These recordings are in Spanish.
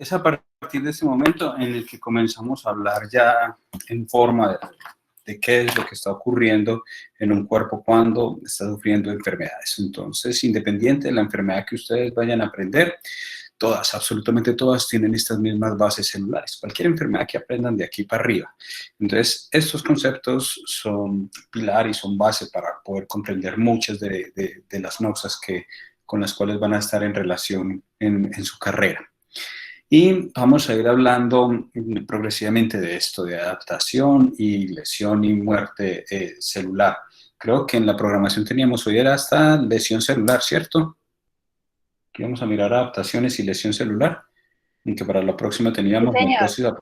Es a partir de ese momento en el que comenzamos a hablar ya en forma de qué es lo que está ocurriendo en un cuerpo cuando está sufriendo enfermedades. Entonces, independiente de la enfermedad que ustedes vayan a aprender, todas, absolutamente todas, tienen estas mismas bases celulares. Cualquier enfermedad que aprendan de aquí para arriba. Entonces, estos conceptos son pilar y son base para poder comprender muchas de las noxas con las cuales van a estar en relación en su carrera. Y vamos a ir hablando progresivamente de esto, de adaptación y lesión y muerte celular. Creo que en la programación teníamos hoy era hasta lesión celular, ¿cierto? Aquí vamos a mirar adaptaciones y lesión celular, y que para la próxima Sí, teníamos señor.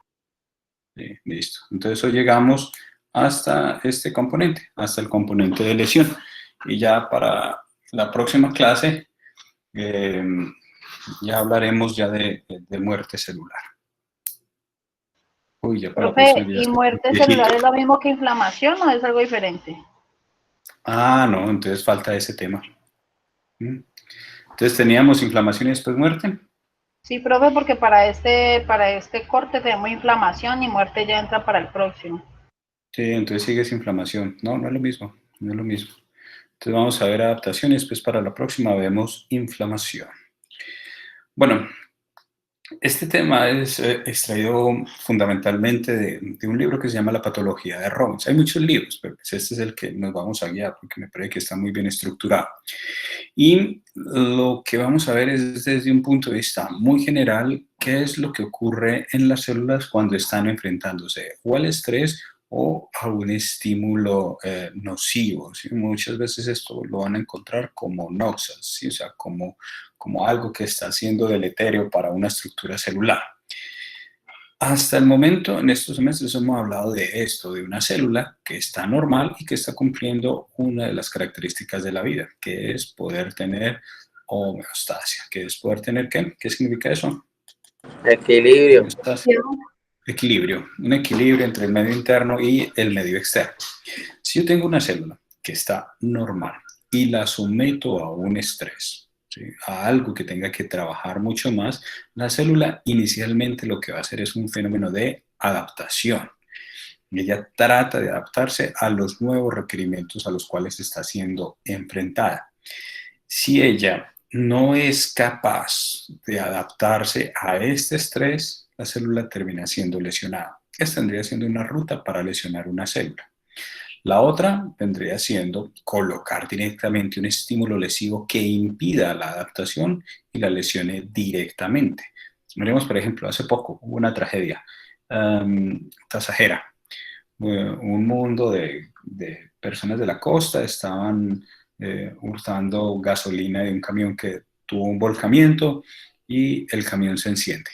necrosis. Listo. Entonces hoy llegamos hasta este componente, hasta el componente de lesión. Y ya para la próxima clase ya hablaremos ya de muerte celular. Uy, ya para la próxima Profe, ya ¿y estoy muerte viejito. celular es lo mismo que inflamación o es algo diferente? Ah, no, entonces falta ese tema. Entonces teníamos inflamación y después muerte. Sí, profe, porque para este corte tenemos inflamación y muerte ya entra para el próximo. Sí, entonces sigues inflamación. No, no es lo mismo, no es lo mismo. Entonces vamos a ver adaptación y después para la próxima vemos inflamación. Bueno, este tema es extraído fundamentalmente de un libro que se llama La patología de Robbins. Hay muchos libros, pero pues este es el que nos vamos a guiar porque me parece que está muy bien estructurado. Y lo que vamos a ver es desde un punto de vista muy general, qué es lo que ocurre en las células cuando están enfrentándose o al estrés o a un estímulo nocivo, ¿sí? Muchas veces esto lo van a encontrar como noxas, ¿sí? O sea, como algo que está siendo deleterio para una estructura celular. Hasta el momento, en estos semestres, hemos hablado de esto, de una célula que está normal y que está cumpliendo una de las características de la vida, que es poder tener homeostasia. ¿Qué es poder tener qué? ¿Qué significa eso? Equilibrio. Homeostasia. Equilibrio, un equilibrio entre el medio interno y el medio externo. Si yo tengo una célula que está normal y la someto a un estrés, ¿sí? A algo que tenga que trabajar mucho más, la célula inicialmente lo que va a hacer es un fenómeno de adaptación. Ella trata de adaptarse a los nuevos requerimientos a los cuales está siendo enfrentada. Si ella no es capaz de adaptarse a este estrés, la célula termina siendo lesionada. Esta tendría siendo una ruta para lesionar una célula. La otra vendría siendo colocar directamente un estímulo lesivo que impida la adaptación y la lesione directamente. Miremos, por ejemplo, hace poco hubo una tragedia tasajera. Un mundo de personas de la costa estaban hurtando gasolina de un camión que tuvo un volcamiento y el camión se enciende.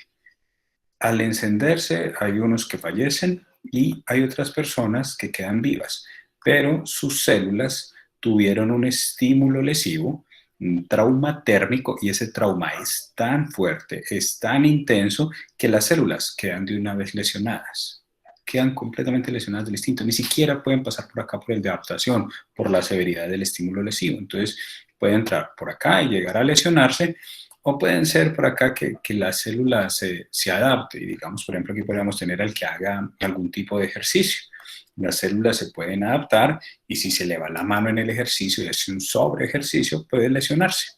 Al encenderse hay unos que fallecen y hay otras personas que quedan vivas, pero sus células tuvieron un estímulo lesivo, un trauma térmico, y ese trauma es tan fuerte, es tan intenso, que las células quedan de una vez lesionadas. Quedan completamente lesionadas del instinto, ni siquiera pueden pasar por acá por el de adaptación, por la severidad del estímulo lesivo. Entonces, puede entrar por acá y llegar a lesionarse, o pueden ser por acá que la célula se adapte. Y digamos, por ejemplo, aquí podríamos tener al que haga algún tipo de ejercicio. Las células se pueden adaptar y si se le va la mano en el ejercicio y hace un sobre ejercicio, puede lesionarse.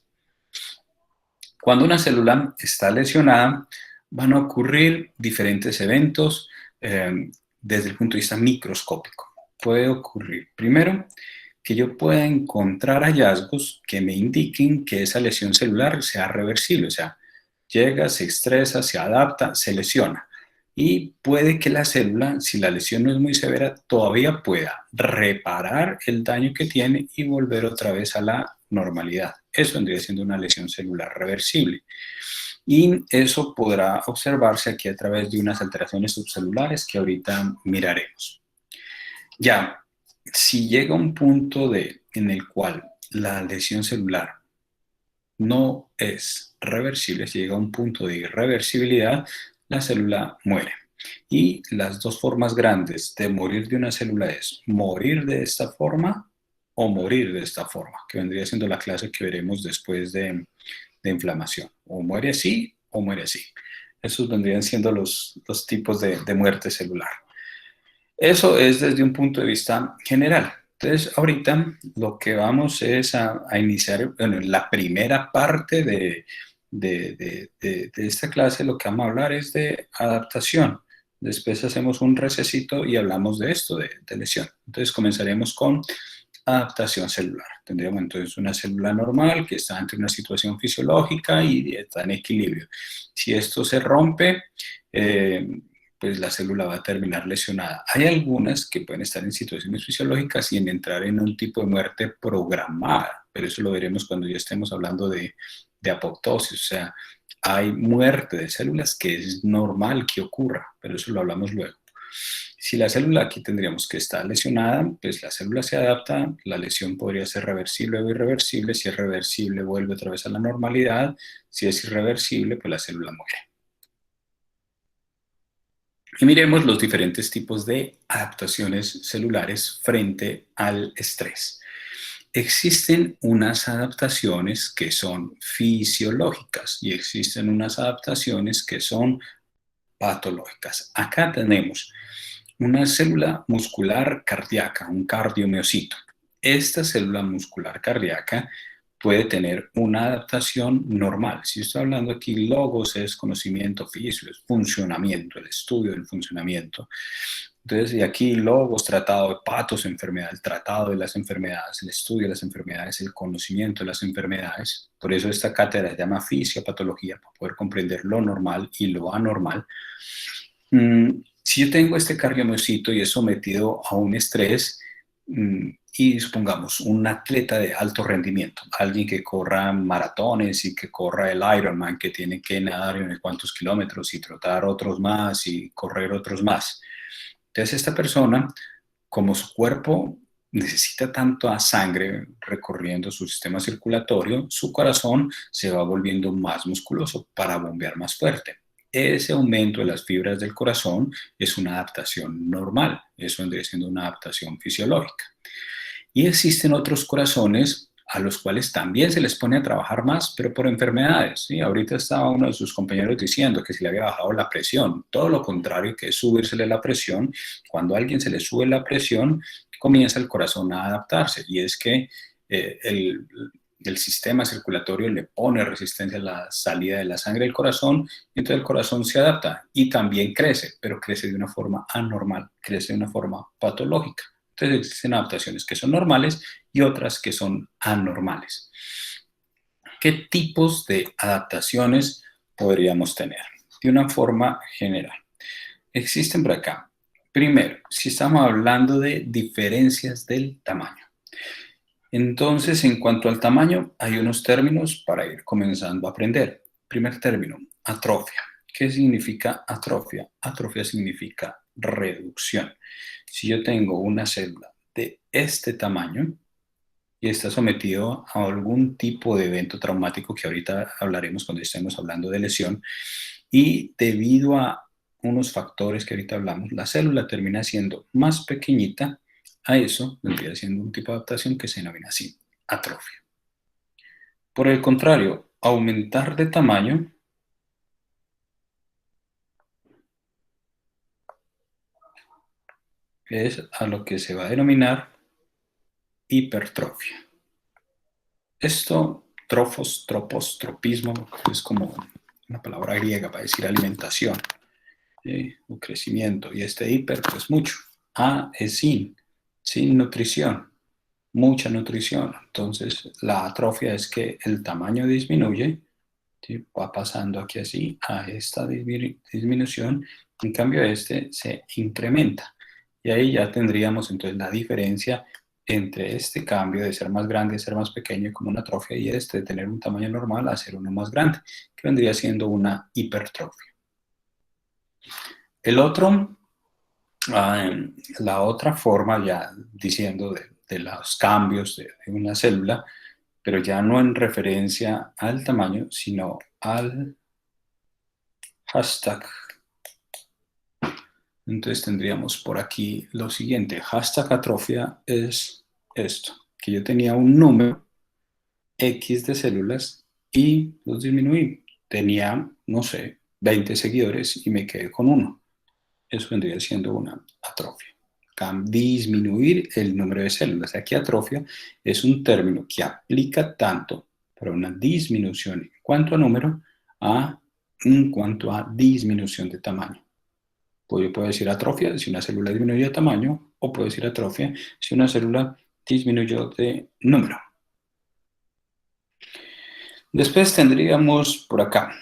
Cuando una célula está lesionada, van a ocurrir diferentes eventos desde el punto de vista microscópico. Puede ocurrir, primero, que yo pueda encontrar hallazgos que me indiquen que esa lesión celular sea reversible, o sea, llega, se estresa, se adapta, se lesiona. Y puede que la célula, si la lesión no es muy severa, todavía pueda reparar el daño que tiene y volver otra vez a la normalidad. Eso vendría siendo una lesión celular reversible. Y eso podrá observarse aquí a través de unas alteraciones subcelulares que ahorita miraremos. Ya, si llega un punto en el cual la lesión celular no es reversible, si llega a un punto de irreversibilidad, la célula muere. Y las dos formas grandes de morir de una célula es morir de esta forma o morir de esta forma, que vendría siendo la clase que veremos después de inflamación. O muere así o muere así. Esos vendrían siendo los tipos de muerte celular. Eso es desde un punto de vista general. Entonces, ahorita lo que vamos es a iniciar, bueno, la primera parte de esta clase, lo que vamos a hablar es de adaptación. Después hacemos un recesito y hablamos de esto, de lesión. Entonces, comenzaremos con adaptación celular. Tendríamos entonces una célula normal que está ante una situación fisiológica y está en equilibrio. Si esto se rompe, pues la célula va a terminar lesionada. Hay algunas que pueden estar en situaciones fisiológicas y en entrar en un tipo de muerte programada, pero eso lo veremos cuando ya estemos hablando de apoptosis, o sea, hay muerte de células que es normal que ocurra, pero eso lo hablamos luego. Si la célula aquí tendríamos que estar lesionada, pues la célula se adapta, la lesión podría ser reversible o irreversible, si es reversible vuelve otra vez a la normalidad, si es irreversible, pues la célula muere. Y miremos los diferentes tipos de adaptaciones celulares frente al estrés. Existen unas adaptaciones que son fisiológicas y existen unas adaptaciones que son patológicas. Acá tenemos una célula muscular cardíaca, un cardiomiocito. Esta célula muscular cardíaca puede tener una adaptación normal. Si estoy hablando aquí, logos es conocimiento, físico, es funcionamiento, el estudio del funcionamiento. Entonces, y aquí logos, tratado de patos, enfermedad, el tratado de las enfermedades, el estudio de las enfermedades, el conocimiento de las enfermedades. Por eso esta cátedra se llama fisiopatología, para poder comprender lo normal y lo anormal. Si yo tengo este cardiomiocito y es sometido a un estrés, y supongamos un atleta de alto rendimiento, alguien que corra maratones y que corra el Ironman, que tiene que nadar unos cuantos kilómetros y trotar otros más y correr otros más. Entonces esta persona, como su cuerpo necesita tanta sangre recorriendo su sistema circulatorio, su corazón se va volviendo más musculoso para bombear más fuerte. Ese aumento de las fibras del corazón es una adaptación normal, eso vendría siendo una adaptación fisiológica. Y existen otros corazones a los cuales también se les pone a trabajar más, pero por enfermedades. ¿Sí? Ahorita estaba uno de sus compañeros diciendo que se le había bajado la presión. Todo lo contrario, que es subírsele la presión. Cuando a alguien se le sube la presión, comienza el corazón a adaptarse. Y es que el sistema circulatorio le pone resistencia a la salida de la sangre del corazón, y entonces el corazón se adapta y también crece, pero crece de una forma anormal, crece de una forma patológica. Entonces existen adaptaciones que son normales y otras que son anormales. ¿Qué tipos de adaptaciones podríamos tener? De una forma general. Existen por acá. Primero, si estamos hablando de diferencias del tamaño. Entonces, en cuanto al tamaño, hay unos términos para ir comenzando a aprender. Primer término, atrofia. ¿Qué significa atrofia? Atrofia significa reducción. Si yo tengo una célula de este tamaño y está sometido a algún tipo de evento traumático que ahorita hablaremos cuando estemos hablando de lesión, y debido a unos factores que ahorita hablamos, la célula termina siendo más pequeñita, a eso vendría siendo un tipo de adaptación que se denomina así, atrofia. Por el contrario, aumentar de tamaño es a lo que se va a denominar hipertrofia. Esto, tropos, tropismo, es como una palabra griega para decir alimentación, o crecimiento, y este hiper, pues mucho. A es sin nutrición, mucha nutrición. Entonces, la atrofia es que el tamaño disminuye, ¿sí? Va pasando aquí así a esta disminución, en cambio este se incrementa. Y ahí ya tendríamos entonces la diferencia entre este cambio de ser más grande, de ser más pequeño como una atrofia, y este de tener un tamaño normal a ser uno más grande, que vendría siendo una hipertrofia. El otro, la otra forma ya diciendo de los cambios de una célula, pero ya no en referencia al tamaño, sino al hashtag. Entonces tendríamos por aquí lo siguiente. Hashtag atrofia es esto, que yo tenía un número X de células y los disminuí. Tenía, no sé, 20 seguidores y me quedé con uno. Eso vendría siendo una atrofia. Disminuir el número de células. Aquí atrofia es un término que aplica tanto para una disminución en cuanto a número en cuanto a disminución de tamaño. Pues yo puedo decir atrofia si una célula disminuyó de tamaño, o puedo decir atrofia si una célula disminuyó de número. Después tendríamos por acá,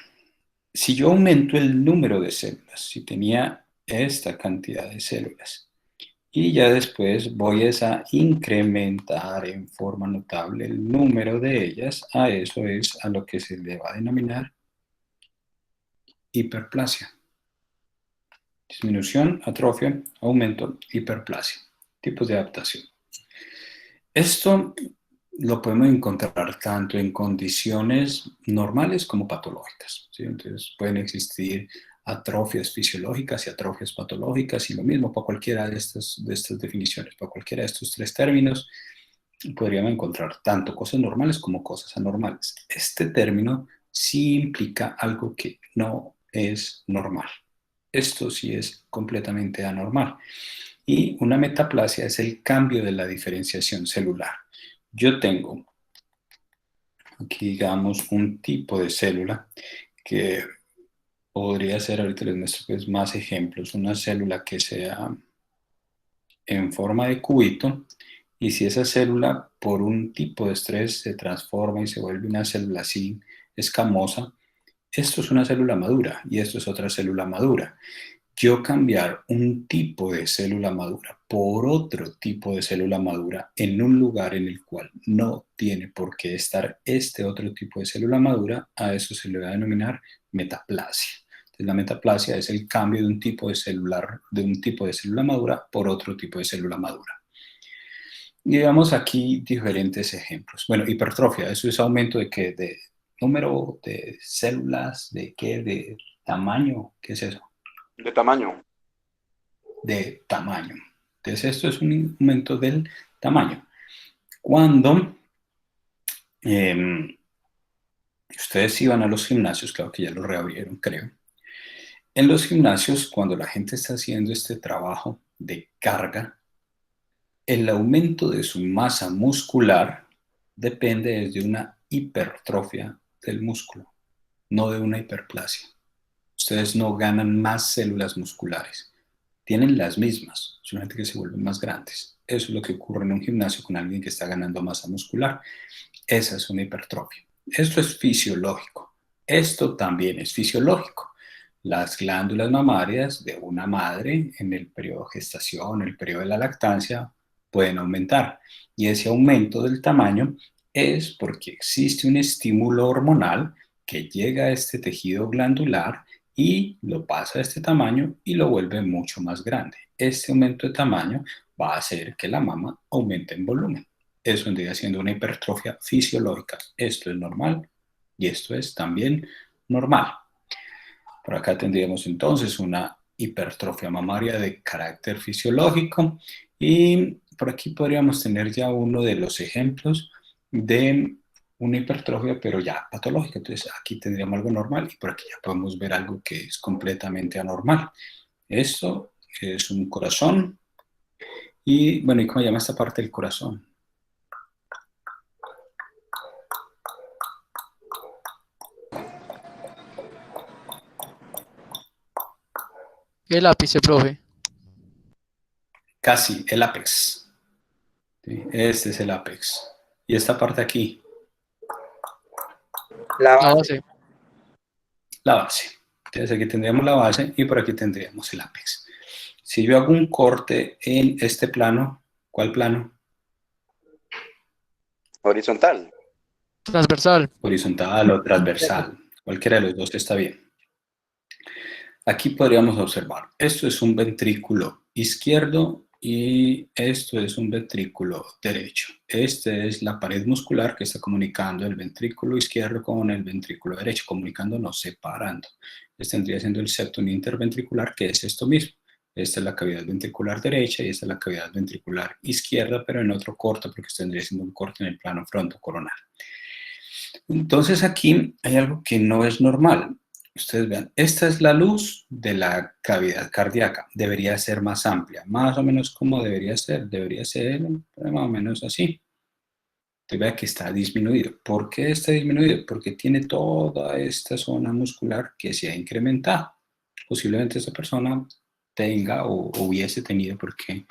si yo aumento el número de células, si tenía esta cantidad de células, y ya después voy a incrementar en forma notable el número de ellas, a eso es a lo que se le va a denominar hiperplasia. Disminución, atrofia, aumento, hiperplasia. Tipos de adaptación. Esto lo podemos encontrar tanto en condiciones normales como patológicas, ¿sí? Entonces pueden existir atrofias fisiológicas y atrofias patológicas, y lo mismo para cualquiera de estas definiciones, para cualquiera de estos tres términos, podríamos encontrar tanto cosas normales como cosas anormales. Este término sí implica algo que no es normal. Esto sí es completamente anormal. Y una metaplasia es el cambio de la diferenciación celular. Yo tengo aquí, digamos, un tipo de célula que podría ser, ahorita les muestro pues más ejemplos, una célula que sea en forma de cubito, y si esa célula por un tipo de estrés se transforma y se vuelve una célula así escamosa, esto es una célula madura y esto es otra célula madura. Yo cambiar un tipo de célula madura por otro tipo de célula madura en un lugar en el cual no tiene por qué estar este otro tipo de célula madura, a eso se le va a denominar metaplasia. Entonces, la metaplasia es el cambio de un tipo de célula madura por otro tipo de célula madura. Y veamos aquí diferentes ejemplos. Bueno, hipertrofia, eso es aumento de qué, de número de células, de qué, de tamaño, ¿qué es eso? De tamaño. De tamaño. Entonces esto es un aumento del tamaño. Cuando ustedes iban a los gimnasios, claro que ya lo reabrieron, creo. En los gimnasios, cuando la gente está haciendo este trabajo de carga, el aumento de su masa muscular depende de una hipertrofia del músculo, no de una hiperplasia. Ustedes no ganan más células musculares. Tienen las mismas, solamente que se vuelven más grandes. Eso es lo que ocurre en un gimnasio con alguien que está ganando masa muscular. Esa es una hipertrofia. Esto es fisiológico. Esto también es fisiológico. Las glándulas mamarias de una madre en el periodo de gestación, en el periodo de la lactancia, pueden aumentar. Y ese aumento del tamaño es porque existe un estímulo hormonal que llega a este tejido glandular y lo pasa a este tamaño y lo vuelve mucho más grande. Este aumento de tamaño va a hacer que la mama aumente en volumen. Eso vendría siendo una hipertrofia fisiológica. Esto es normal y esto es también normal. Por acá tendríamos entonces una hipertrofia mamaria de carácter fisiológico, y por aquí podríamos tener ya uno de los ejemplos de una hipertrofia, pero ya patológica. Entonces aquí tendríamos algo normal y por aquí ya podemos ver algo que es completamente anormal. Esto es un corazón y, bueno, ¿y cómo se llama esta parte del corazón? El ápice, profe. Casi, el ápex. ¿Sí? Este es el ápex. Y esta parte aquí, La La base. base. la base. Entonces aquí tendríamos la base y por aquí tendríamos el ápex. Si yo hago un corte en este plano, ¿cuál plano? Horizontal. Transversal. Horizontal o transversal. Cualquiera de los dos está bien. Aquí podríamos observar, esto es un ventrículo izquierdo y esto es un ventrículo derecho. Esta es la pared muscular que está comunicando el ventrículo izquierdo con el ventrículo derecho, comunicando, no separando. Este tendría siendo el septum interventricular, que es esto mismo. Esta es la cavidad ventricular derecha y esta es la cavidad ventricular izquierda, pero en otro corte, porque este tendría siendo un corte en el plano frontocoronal. Entonces aquí hay algo que no es normal. Ustedes vean, esta es la luz de la cavidad cardíaca. Debería ser más amplia. Más o menos como debería ser. Debería ser más o menos así. Usted vea que está disminuido. ¿Por qué está disminuido? Porque tiene toda esta zona muscular que se ha incrementado. Posiblemente esta persona tenga o hubiese tenido, porque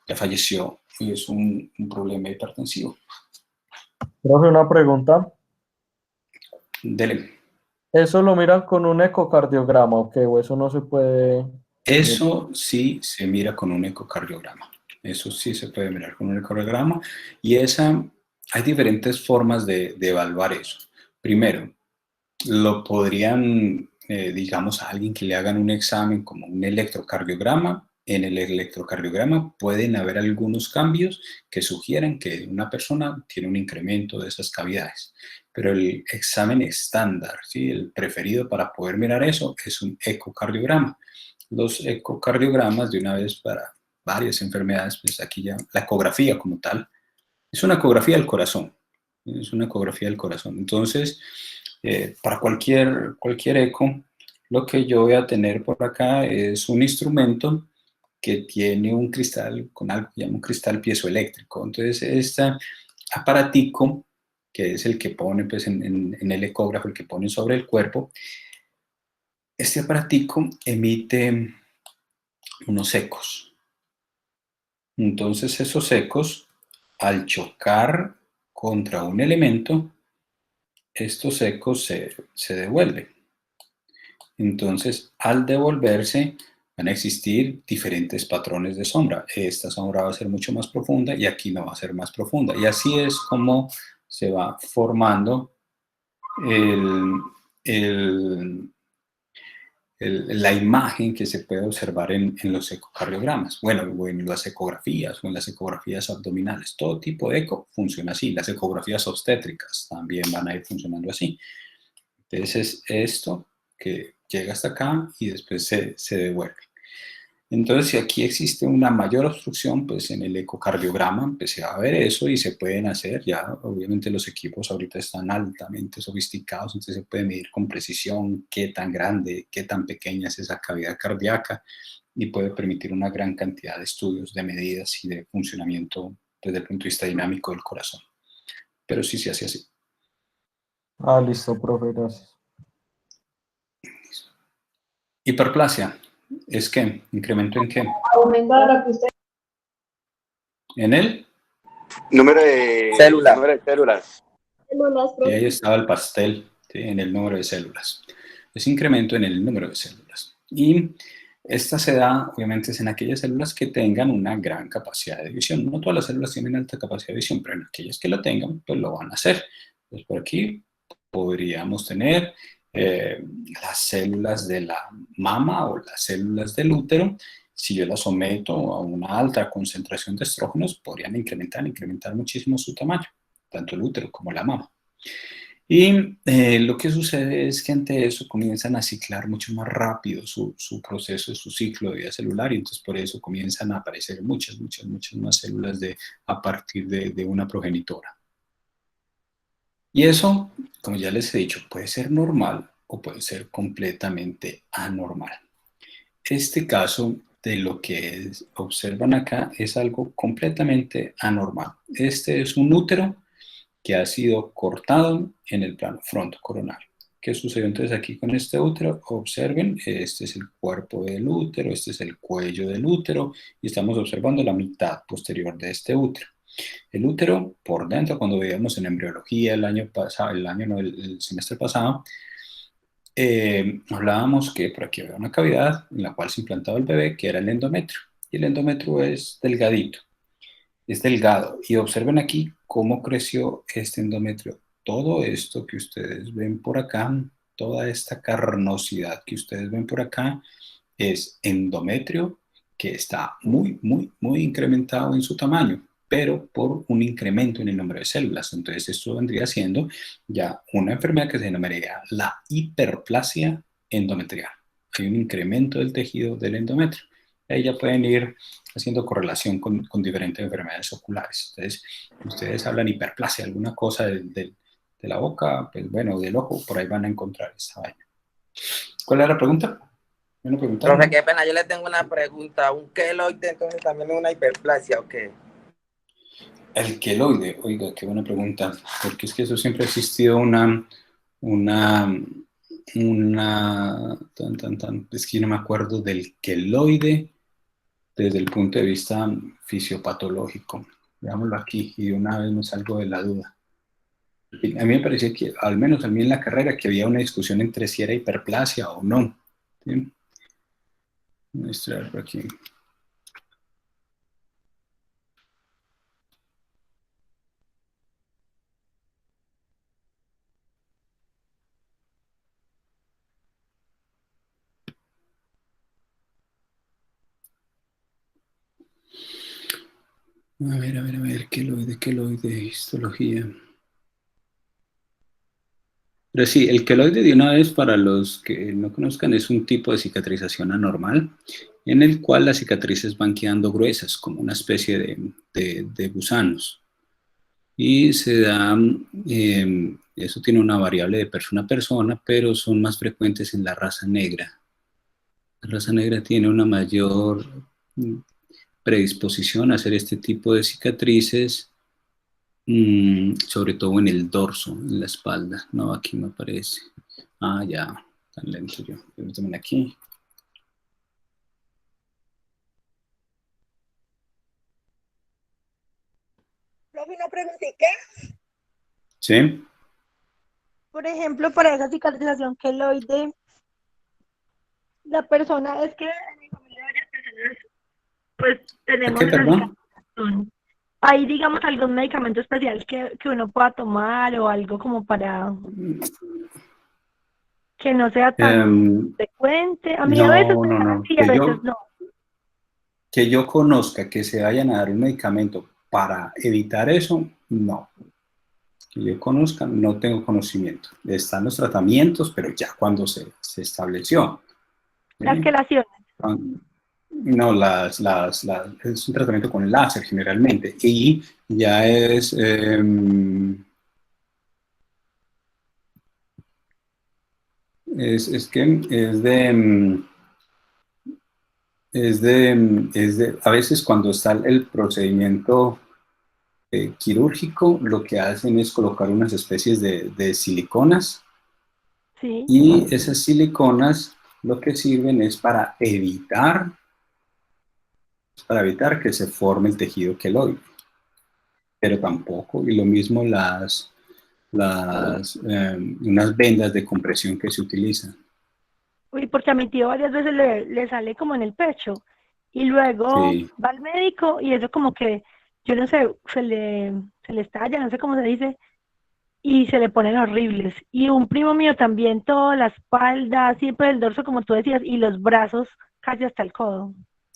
ya falleció y es un problema hipertensivo. Profe, una pregunta. Dele. ¿Eso lo miran con un ecocardiograma o qué? ¿O eso no se puede? Eso sí se mira con un ecocardiograma. Eso sí se puede mirar con un ecocardiograma. Y hay diferentes formas de evaluar eso. Primero, lo podrían, digamos, a alguien que le hagan un examen como un electrocardiograma. En el electrocardiograma pueden haber algunos cambios que sugieran que una persona tiene un incremento de esas cavidades. Pero el examen estándar, ¿sí? El preferido para poder mirar eso es un ecocardiograma. Los ecocardiogramas, de una vez para varias enfermedades, pues aquí ya la ecografía como tal, es una ecografía del corazón. Es una ecografía del corazón. Entonces, para cualquier eco, lo que yo voy a tener por acá es un instrumento que tiene un cristal con algo que llama un cristal piezoeléctrico. Entonces, este aparatico, que es el que pone pues, en el ecógrafo, el que pone sobre el cuerpo, este aparatico emite unos ecos. Entonces, esos ecos, al chocar contra un elemento, estos ecos se devuelven. Entonces, al devolverse, van a existir diferentes patrones de sombra. Esta sombra va a ser mucho más profunda y aquí no va a ser más profunda. Y así es como se va formando el, la imagen que se puede observar en los ecocardiogramas. Bueno, o en las ecografías o en las ecografías abdominales. Todo tipo de eco funciona así. Las ecografías obstétricas también van a ir funcionando así. Entonces es esto que llega hasta acá y después se devuelve. Entonces, si aquí existe una mayor obstrucción, pues en el ecocardiograma pues, se va a ver eso y se pueden hacer, ya obviamente los equipos ahorita están altamente sofisticados, entonces se puede medir con precisión qué tan grande, qué tan pequeña es esa cavidad cardíaca y puede permitir una gran cantidad de estudios, de medidas y de funcionamiento desde el punto de vista dinámico del corazón. Pero sí se hace así. Ah, listo, profe, gracias. Hiperplasia, ¿es qué? ¿Incremento en qué? Aumenta lo que usted. ¿En él? Número de Células. número de células. Y ahí estaba el pastel, ¿sí? En el número de células. Es incremento en el número de células. Y esta se da, obviamente, es en aquellas células que tengan una gran capacidad de división. No todas las células tienen alta capacidad de división, pero en aquellas que lo tengan, pues lo van a hacer. Pues por aquí podríamos tener las células de la mama o las células del útero. Si yo las someto a una alta concentración de estrógenos, podrían incrementar muchísimo su tamaño, tanto el útero como la mama. Y lo que sucede es que ante eso comienzan a ciclar mucho más rápido su proceso, su ciclo de vida celular, y entonces por eso comienzan a aparecer muchas más células a partir de una progenitora. Y eso, como ya les he dicho, puede ser normal o puede ser completamente anormal. Este caso de lo que observan acá es algo completamente anormal. Este es un útero que ha sido cortado en el plano frontocoronario. ¿Qué sucedió entonces aquí con este útero? Observen, este es el cuerpo del útero, este es el cuello del útero y estamos observando la mitad posterior de este útero. El útero por dentro, cuando veíamos en embriología el semestre pasado, hablábamos que por aquí había una cavidad en la cual se implantaba el bebé, que era el endometrio. Y el endometrio es delgadito, es delgado. Y observen aquí cómo creció este endometrio. Todo esto que ustedes ven por acá, toda esta carnosidad que ustedes ven por acá, es endometrio que está muy incrementado en su tamaño, pero por un incremento en el número de células. Entonces esto vendría siendo ya una enfermedad que se denominaría la hiperplasia endometrial. Hay un incremento del tejido del endometrio. Ahí ya pueden ir haciendo correlación con diferentes enfermedades oculares. Entonces, ustedes hablan hiperplasia, alguna cosa de la boca, pues bueno, del ojo, por ahí van a encontrar esta vaina. ¿Cuál era la pregunta? ¿Me lo preguntaron? Profe, qué pena, yo le tengo una pregunta. ¿Un queloide entonces también es una hiperplasia o qué? El queloide, oiga, qué buena pregunta, porque es que eso siempre ha existido una, es que yo no me acuerdo del queloide desde el punto de vista fisiopatológico. Veámoslo aquí y de una vez me salgo de la duda. A mí me parecía que, al menos a mí en la carrera, que había una discusión entre si era hiperplasia o no. ¿Sí? Voy a extraer por aquí. A ver, queloide, histología. Pero sí, el queloide de una vez, para los que no conozcan, es un tipo de cicatrización anormal en el cual las cicatrices van quedando gruesas, como una especie de gusanos. Y se da, eso tiene una variable de persona a persona, pero son más frecuentes en la raza negra. La raza negra tiene una mayor predisposición a hacer este tipo de cicatrices, sobre todo en el dorso, en la espalda. No, aquí me aparece. Ah, ya, tan lento yo. Permítanme aquí. Profe, no pregunté qué. ¿Sí? Por ejemplo, para esa cicatrización queloide, la persona es que en mi familia varias personas pues ¿A tenemos qué, esa perdón? cicatrización. ¿Hay, digamos, algún medicamento especial que uno pueda tomar o algo como para que no sea tan Em, frecuente? A mí a veces no, me no, da no. sí, a veces no. Que yo conozca que se vayan a dar un medicamento para evitar eso, no. Que yo conozca, no tengo conocimiento. Están los tratamientos, pero ya cuando se estableció. Las ¿Sí? quelaciones. No, es un tratamiento con láser generalmente. Y ya es que a veces cuando está el procedimiento quirúrgico, lo que hacen es colocar unas especies de siliconas, Sí. y esas siliconas lo que sirven es para evitar que se forme el tejido queloide. Pero tampoco, y lo mismo unas vendas de compresión que se utilizan. Uy, porque a mi tío varias veces le sale como en el pecho y luego Sí, va al médico y eso como que, yo no sé, se le estalla, no sé cómo se dice, y se le ponen horribles. Y un primo mío también, toda la espalda, siempre el dorso, como tú decías, y los brazos casi hasta el codo.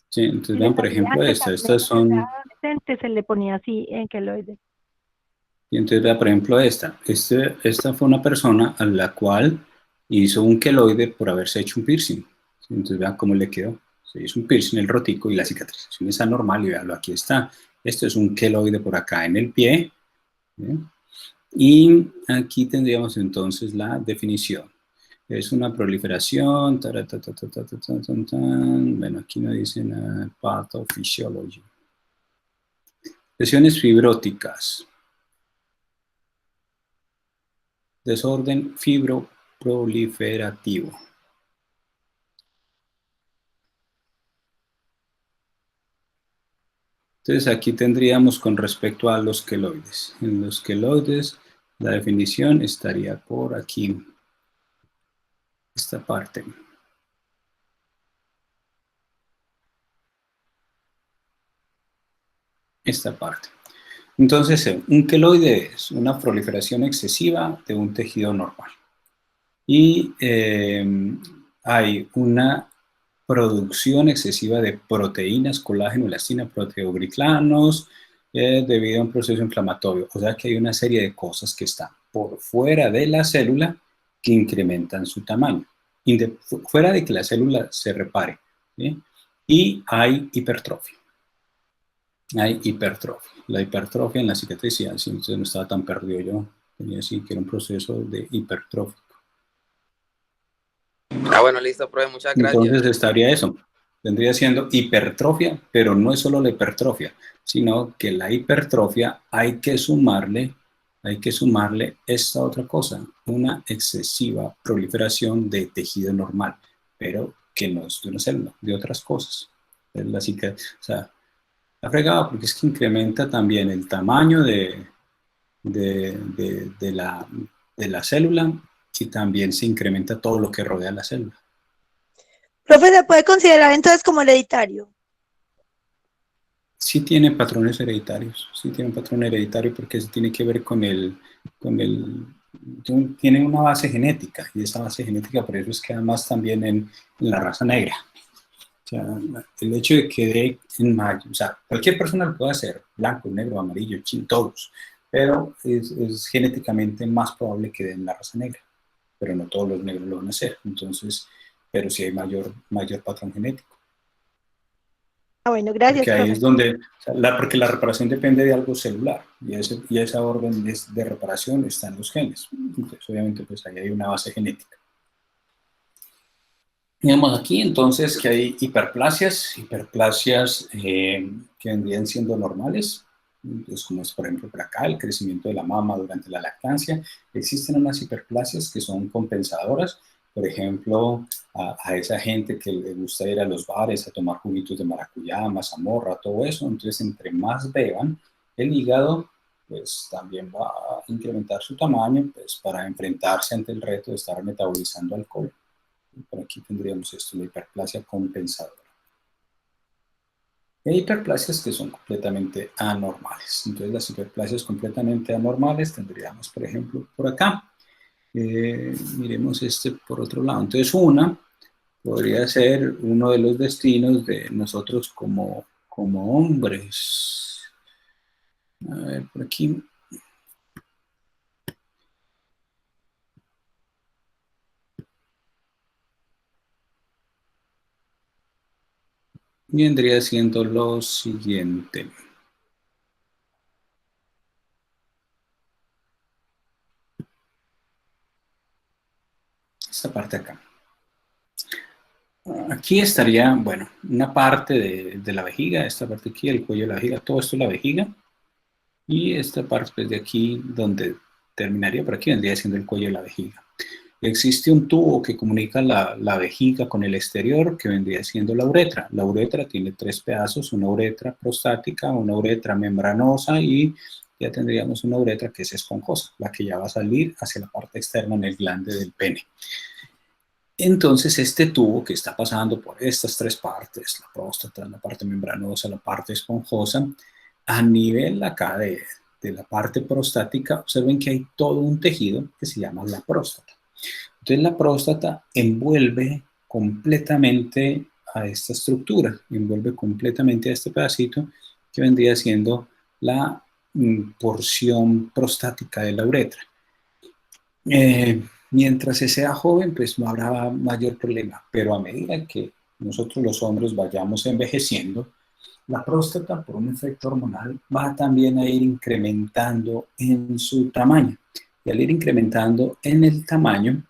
sí, entonces Y le vean, por salía ejemplo, que estas también cuando era son, adolescente se le ponía así en queloide. y entonces vean, por ejemplo, esta fue una persona a la cual hizo un queloide por haberse hecho un piercing. Entonces vean cómo le quedó. Se hizo un piercing en el rotico y la cicatrización es anormal, y veanlo, aquí está. Esto es un queloide por acá en el pie, ¿sí? Y aquí tendríamos entonces la definición. Es una proliferación, bueno, aquí no dice nada, pathophysiology. Lesiones fibróticas, desorden fibroproliferativo. Entonces aquí tendríamos con respecto a los queloides. En los queloides la definición estaría por aquí, esta parte. Esta parte. Entonces, un queloide es una proliferación excesiva de un tejido normal. Y hay una producción excesiva de proteínas, colágeno, elastina, proteoglicanos, debido a un proceso inflamatorio. O sea que hay una serie de cosas que están por fuera de la célula que incrementan su tamaño, fuera de que la célula se repare, ¿sí? Y hay hipertrofia. Hay hipertrofia. La hipertrofia en la cicatricidad, sí, entonces no estaba tan perdido yo. Tenía así que era un proceso de hipertrofia. Ah, bueno, listo, profe, muchas gracias. Entonces estaría eso. Tendría siendo hipertrofia, pero no es solo la hipertrofia, sino que la hipertrofia hay que sumarle esta otra cosa, una excesiva proliferación de tejido normal, pero que no es de una célula, de otras cosas. Es la o sea, la fregada porque es que incrementa también el tamaño de la célula y también se incrementa todo lo que rodea la célula. Profe, ¿se puede considerar entonces como hereditario? Sí tiene patrones hereditarios, sí tiene un patrón hereditario porque eso tiene que ver tiene una base genética y esa base genética por eso es que además también en la raza negra. O sea, el hecho de que o sea, cualquier persona lo puede hacer, blanco, negro, amarillo, chin, todos, pero es genéticamente más probable que den la raza negra, pero no todos los negros lo van a hacer, entonces, pero sí hay mayor patrón genético. Ah, bueno, gracias, Porque ahí profe. es donde, o sea, porque la reparación depende de algo celular y esa orden de reparación está en los genes. Entonces, obviamente, pues ahí hay una base genética. Tenemos aquí entonces que hay hiperplasias que vendrían siendo normales, entonces, como es por ejemplo por acá, el crecimiento de la mama durante la lactancia. Existen unas hiperplasias que son compensadoras, por ejemplo, a esa gente que le gusta ir a los bares a tomar juguitos de maracuyá, mazamorra, todo eso, entonces entre más beban, el hígado pues también va a incrementar su tamaño pues, para enfrentarse ante el reto de estar metabolizando alcohol. Por aquí tendríamos esto, la hiperplasia compensadora. Hay hiperplasias que son completamente anormales. Entonces, las hiperplasias completamente anormales tendríamos, por ejemplo, por acá. Miremos este por otro lado. Entonces, una podría ser uno de los destinos de nosotros como hombres. A ver, por aquí. Vendría siendo lo siguiente. Esta parte acá. Aquí estaría, bueno, una parte de la vejiga, esta parte aquí, el cuello de la vejiga, todo esto es la vejiga. Y esta parte pues, de aquí, donde terminaría por aquí, vendría siendo el cuello de la vejiga. Existe un tubo que comunica la vejiga con el exterior, que vendría siendo la uretra. La uretra tiene tres pedazos, una uretra prostática, una uretra membranosa y ya tendríamos una uretra que es esponjosa, la que ya va a salir hacia la parte externa en el glande del pene. Entonces, este tubo que está pasando por estas tres partes, la próstata, la parte membranosa, la parte esponjosa, a nivel acá de la parte prostática, observen que hay todo un tejido que se llama la próstata. Entonces, la próstata envuelve completamente a esta estructura, envuelve completamente a este pedacito que vendría siendo la porción prostática de la uretra. Mientras se sea joven, pues no habrá mayor problema, pero a medida que nosotros los hombres vayamos envejeciendo, la próstata, por un efecto hormonal, va también a ir incrementando en su tamaño. Y al ir incrementando en el tamaño,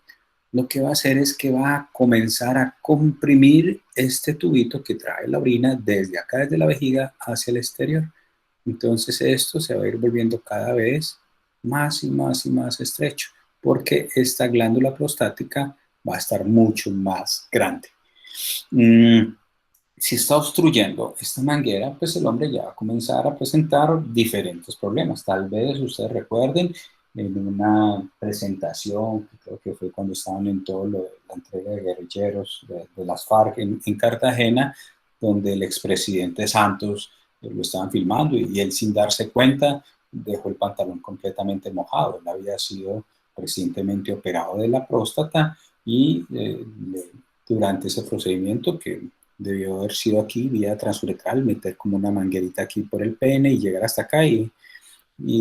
lo que va a hacer es que va a comenzar a comprimir este tubito que trae la orina desde acá, desde la vejiga, hacia el exterior. Entonces esto se va a ir volviendo cada vez más y más y más estrecho, porque esta glándula prostática va a estar mucho más grande. Si está obstruyendo esta manguera, pues el hombre ya va a comenzar a presentar diferentes problemas. Tal vez ustedes recuerden en una presentación, que creo que fue cuando estaban en todo lo de la entrega de guerrilleros de las FARC en Cartagena, donde el expresidente Santos lo estaban filmando y él sin darse cuenta dejó el pantalón completamente mojado. Él había sido recientemente operado de la próstata y durante ese procedimiento que debió haber sido aquí vía transuretral, meter como una manguerita aquí por el pene y llegar hasta acá y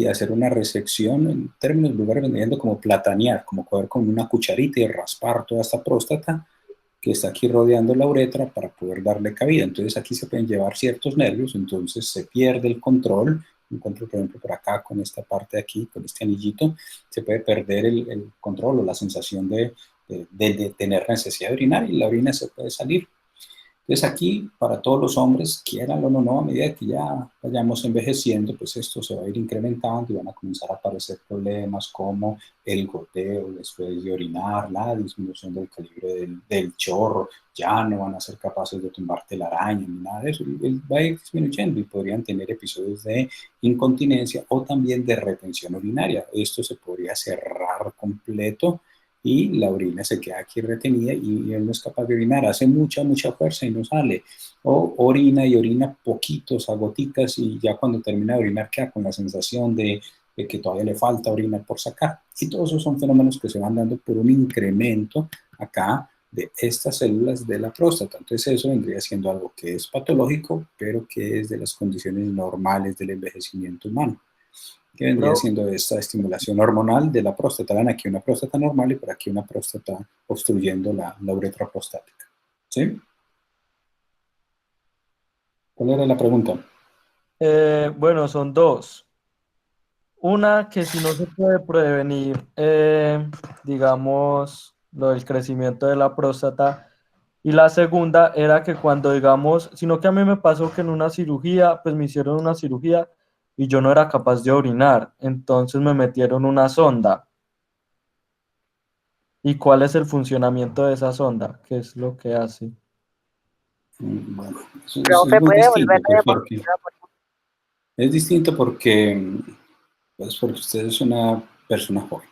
hacer una resección, en términos vulgares vendiendo como platanear, como coger con una cucharita y raspar toda esta próstata que está aquí rodeando la uretra para poder darle cabida. Entonces aquí se pueden llevar ciertos nervios, entonces se pierde el control. Encuentro, por ejemplo, por acá con esta parte de aquí, con este anillito, se puede perder el control o la sensación de de tener necesidad de orinar y la orina se puede salir. Entonces aquí, para todos los hombres, quieran o no, a medida que ya vayamos envejeciendo, pues esto se va a ir incrementando y van a comenzar a aparecer problemas como el goteo después de orinar, la disminución del calibre del chorro, ya no van a ser capaces de tumbarte la araña ni nada de eso, va a ir disminuyendo y podrían tener episodios de incontinencia o también de retención urinaria. Esto se podría cerrar completo y la orina se queda aquí retenida y él no es capaz de orinar, hace mucha fuerza y no sale, o orina y orina poquitos, a goticas, y ya cuando termina de orinar queda con la sensación de que todavía le falta orina por sacar, y todos esos son fenómenos que se van dando por un incremento acá de estas células de la próstata. Entonces eso vendría siendo algo que es patológico, pero que es de las condiciones normales del envejecimiento humano, que vendría siendo esta estimulación hormonal de la próstata. Ven aquí una próstata normal y por aquí una próstata obstruyendo la uretra prostática. ¿Sí? ¿Cuál era la pregunta? Bueno, son dos. Una, que si no se puede prevenir, digamos, lo del crecimiento de la próstata. Y la segunda era que cuando, digamos, sino que a mí me pasó que en una cirugía, pues me hicieron una cirugía y yo no era capaz de orinar, entonces me metieron una sonda. ¿Y cuál es el funcionamiento de esa sonda? ¿Qué es lo que hace? Bueno, eso Profe, es muy ¿puede distinto, volver a pues, repetir la pregunta? es distinto porque, pues, porque usted es una persona joven.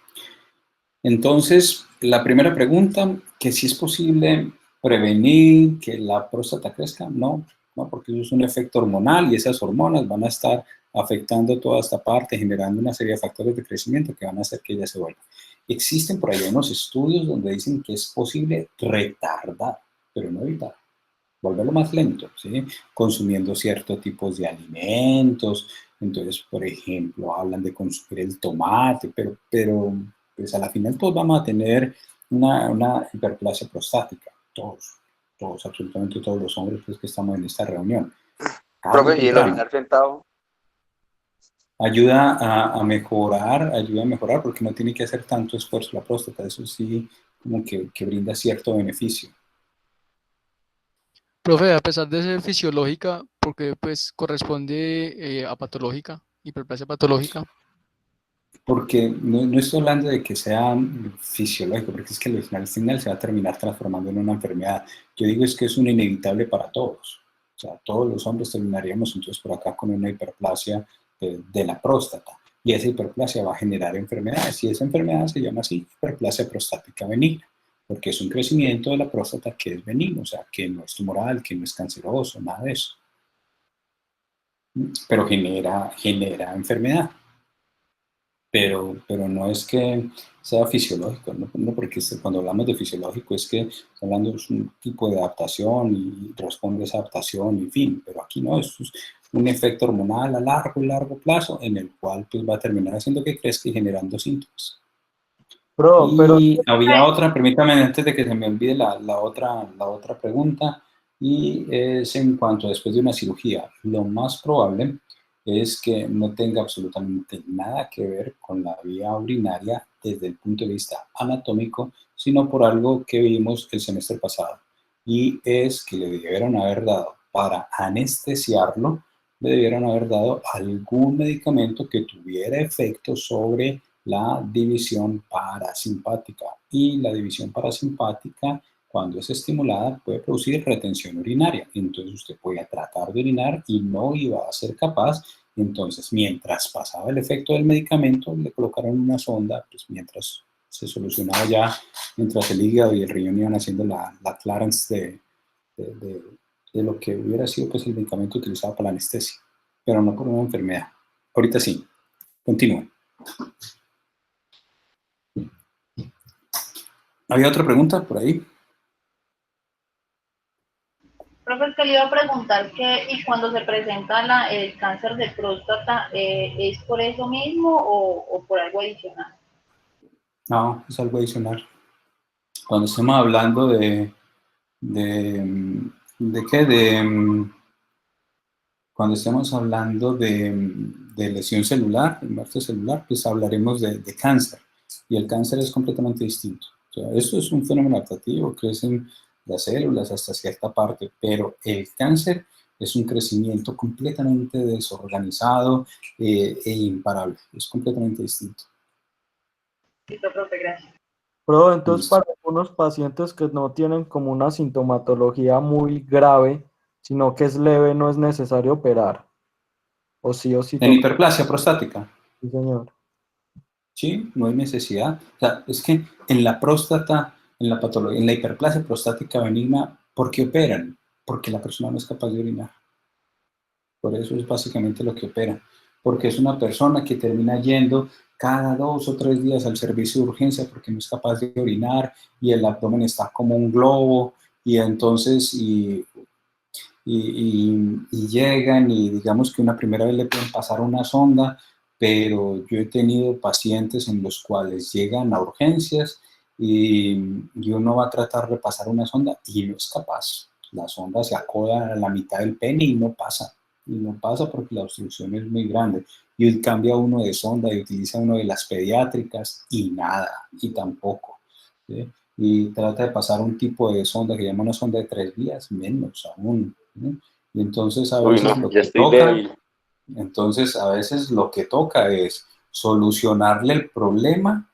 Entonces, la primera pregunta, que si es posible prevenir que la próstata crezca, no, porque eso es un efecto hormonal y esas hormonas van a estar afectando toda esta parte, generando una serie de factores de crecimiento que van a hacer que ella se vuelva. Existen por ahí unos estudios donde dicen que es posible retardar, pero no evitar, volverlo más lento, ¿sí? Consumiendo ciertos tipos de alimentos. Entonces, por ejemplo, hablan de consumir el tomate, pero pues a la final todos vamos a tener una hiperplasia prostática, todos, absolutamente todos los hombres pues, que estamos en esta reunión. Profe, ¿y el orinar sentado? Ayuda a mejorar porque no tiene que hacer tanto esfuerzo la próstata, eso sí, como que brinda cierto beneficio. Profe, a pesar de ser fisiológica, porque pues corresponde a patológica, hiperplasia patológica. Porque no estoy hablando de que sea fisiológico, porque es que al final se va a terminar transformando en una enfermedad. Yo digo es que es un inevitable para todos. O sea, todos los hombres terminaríamos entonces por acá con una hiperplasia de la próstata. Y esa hiperplasia va a generar enfermedades. Y esa enfermedad se llama así, hiperplasia prostática benigna, porque es un crecimiento de la próstata que es benigno, o sea, que no es tumoral, que no es canceroso, nada de eso. Pero genera enfermedad. Pero no es que sea fisiológico, no porque cuando hablamos de fisiológico es que hablando de un tipo de adaptación y responde a esa adaptación, en fin, pero aquí no, es un efecto hormonal a largo plazo en el cual pues, va a terminar haciendo que crezca y generando síntomas. Y había otra, permítame antes de que se me olvide la otra pregunta, y es en cuanto después de una cirugía, lo más probable es que no tenga absolutamente nada que ver con la vía urinaria desde el punto de vista anatómico, sino por algo que vimos el semestre pasado, y es que le debieron haber dado, para anestesiarlo, le debieron haber dado algún medicamento que tuviera efecto sobre la división parasimpática, y la división parasimpática, cuando es estimulada, puede producir retención urinaria. Entonces usted podía tratar de orinar y no iba a ser capaz. Entonces, mientras pasaba el efecto del medicamento, le colocaron una sonda, pues mientras se solucionaba ya, mientras el hígado y el riñón iban haciendo la clearance de lo que hubiera sido pues, el medicamento utilizado para la anestesia, pero no por una enfermedad. Ahorita sí. Continúen. ¿Había otra pregunta por ahí? Profe, que le iba a preguntar que, y cuando se presenta el cáncer de próstata, ¿es por eso mismo o por algo adicional? No, es algo adicional. Cuando estamos hablando cuando estemos hablando de lesión celular, de muerte celular, pues hablaremos de cáncer. Y el cáncer es completamente distinto. O sea, esto es un fenómeno adaptativo, crecen las células hasta cierta parte, pero el cáncer es un crecimiento completamente desorganizado e imparable, es completamente distinto. Listo, profe, gracias. Pero entonces Listo. para algunos pacientes que no tienen como una sintomatología muy grave, sino que es leve, no es necesario operar. O sí En toca. hiperplasia prostática, Sí, señor. sí, no hay necesidad. O sea, es que en la próstata, en la patología, en la hiperplasia prostática benigna, ¿por qué operan? Porque la persona no es capaz de orinar. Por eso es básicamente lo que opera. Porque es una persona que termina yendo cada 2 o 3 días al servicio de urgencia porque no es capaz de orinar y el abdomen está como un globo y entonces y llegan y digamos que una primera vez le pueden pasar una sonda, pero yo he tenido pacientes en los cuales llegan a urgencias y uno va a tratar de pasar una sonda y no es capaz. La sonda se acoda a la mitad del pene y no pasa. Y no pasa porque la obstrucción es muy grande. Y cambia uno de sonda y utiliza uno de las pediátricas y nada, y tampoco. ¿Sí? Y trata de pasar un tipo de sonda que llama una sonda de 3 vías, menos aún. ¿Sí? Y entonces a Uy, veces no, lo ya que estoy toca, débil. entonces a veces lo que toca es solucionarle el problema.